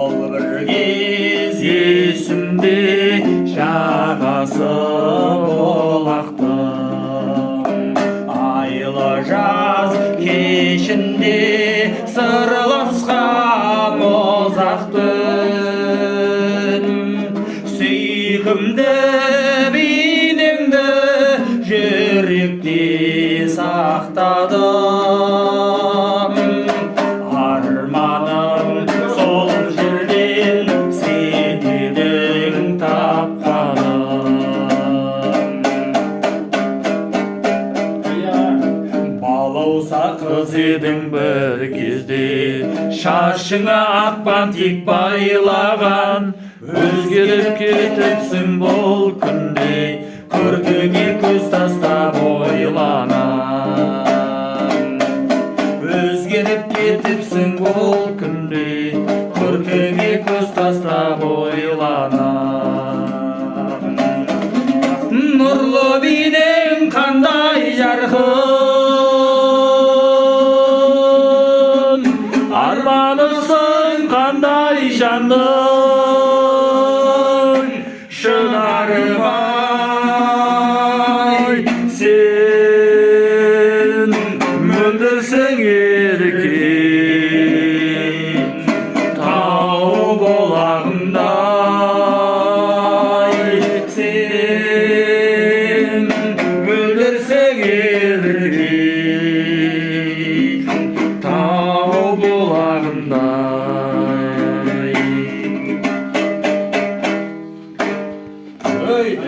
Bir kez есімде жағасы болақтың айлы жаз кешінде сырласқан ұзақтың сүйкімді бейнеңді жүректе сақтадым арманым сол жерден сенің тапқаным балауса қыз едің бір кезде шашыңа ақ бантик байлаған өзгеріп кетіпсің бұл күнде көркіңе көз тастап ойланам өзгеріп кетіпсің бұл күнде көркіңе көз тастап ойланам нұрлы бейнең қандай жарқын арманысың қандай жанды